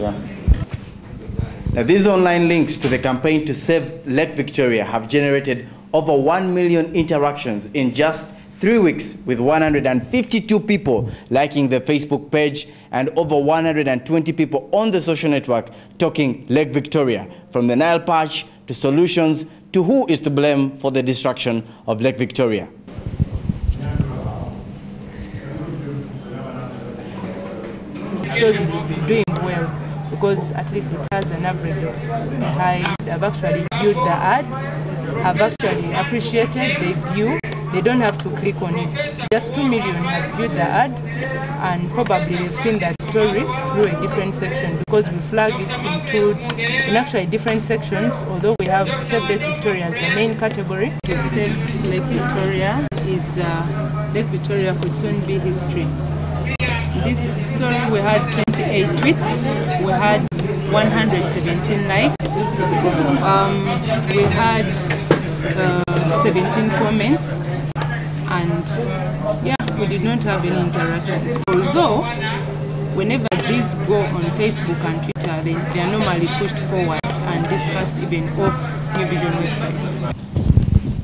Yeah. Now, these online links to the campaign to save Lake Victoria have generated over 1 million interactions in just 3 weeks, with 152 people liking the Facebook page and over 120 people on the social network talking Lake Victoria, from the Nile Patch to solutions to who is to blame for the destruction of Lake Victoria. It shows it's doing well because at least it has an average of high. I've actually viewed the ad. I've actually appreciated the view. They don't have to click on it. Just 2 million have viewed the ad, and probably they've seen that story through a different section because we flag it in actually different sections, although we have Save Lake Victoria as the main category. To save Lake Victoria is Lake Victoria could soon be history. This story we had 28 tweets, we had 117 likes, we had 17 comments, and yeah, we did not have any interactions. Although, whenever these go on Facebook and Twitter, they are normally pushed forward and discussed even off New Vision website.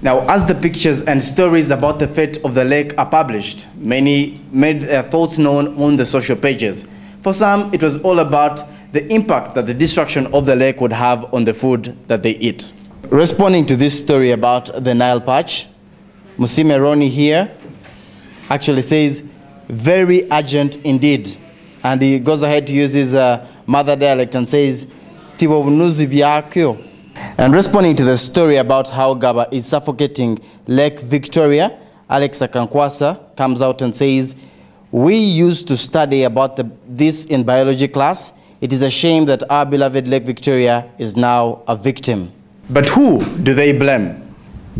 Now, as the pictures and stories about the fate of the lake are published, many made their thoughts known on the social pages. For some, it was all about the impact that the destruction of the lake would have on the food that they eat. Responding to this story about the Nile Patch, Musime Roni here actually says, very urgent indeed. And he goes ahead to use his mother dialect and says, Tibo bunuzi byakyo. And responding to the story about how Gaba is suffocating Lake Victoria, Alex Akankwasa comes out and says, we used to study about this in biology class. It is a shame that our beloved Lake Victoria is now a victim. But who do they blame?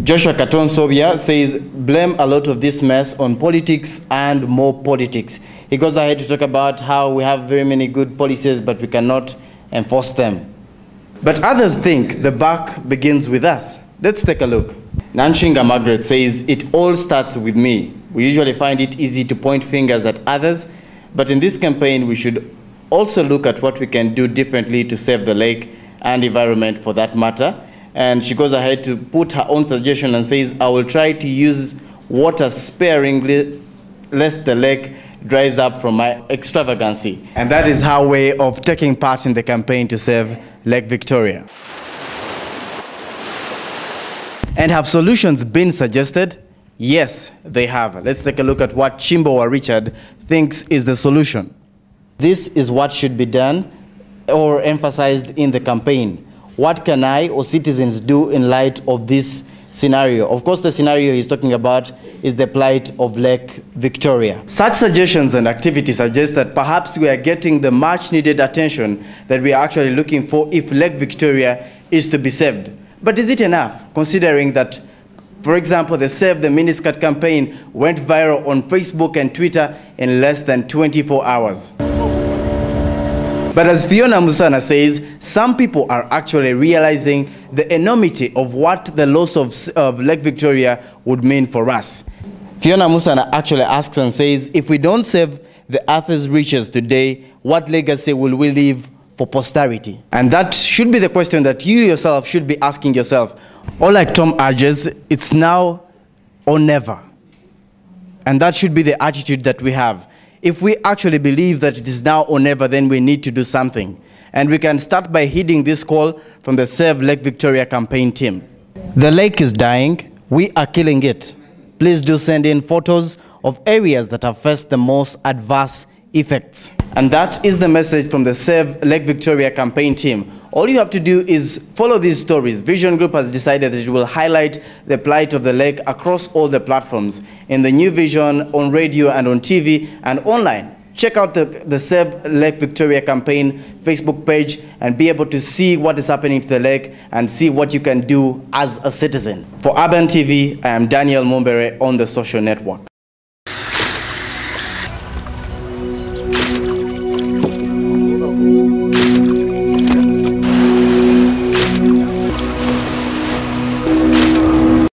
Joshua Katon Sobia says, blame a lot of this mess on politics and more politics. He goes ahead to talk about how we have very many good policies, but we cannot enforce them. But others think the buck begins with us. Let's take a look. Nanshinga Margaret says, it all starts with me. We usually find it easy to point fingers at others, but in this campaign, we should also look at what we can do differently to save the lake and environment for that matter. And she goes ahead to put her own suggestion and says, I will try to use water sparingly lest the lake dries up from my extravagancy. And that is her way of taking part in the campaign to save Lake Victoria. And have solutions been suggested? Yes, they have. Let's take a look at what Chimbowa Richard thinks is the solution. This is what should be done or emphasized in the campaign. What can I or citizens do in light of this scenario? Of course, the scenario he's talking about is the plight of Lake Victoria. Such suggestions and activities suggest that perhaps we are getting the much needed attention that we are actually looking for if Lake Victoria is to be saved. But is it enough, considering that, for example, the Save the Miniskirt campaign went viral on Facebook and Twitter in less than 24 hours? But as Fiona Musana says, some people are actually realizing the enormity of what the loss of Lake Victoria would mean for us. Fiona Musana actually asks and says, if we don't save the Earth's riches today, what legacy will we leave for posterity? And that should be the question that you yourself should be asking yourself. Or like Tom urges, it's now or never. And that should be the attitude that we have. If we actually believe that it is now or never, then we need to do something. And we can start by heeding this call from the Save Lake Victoria campaign team. The lake is dying. We are killing it. Please do send in photos of areas that have faced the most adverse effects. And that is the message from the Save Lake Victoria campaign team. All you have to do is follow these stories. Vision Group has decided that it will highlight the plight of the lake across all the platforms, in the New Vision, on radio and on TV and online. Check out the Save Lake Victoria campaign Facebook page and be able to see what is happening to the lake and see what you can do as a citizen. For Urban TV, I am Daniel Mumbere on the social network.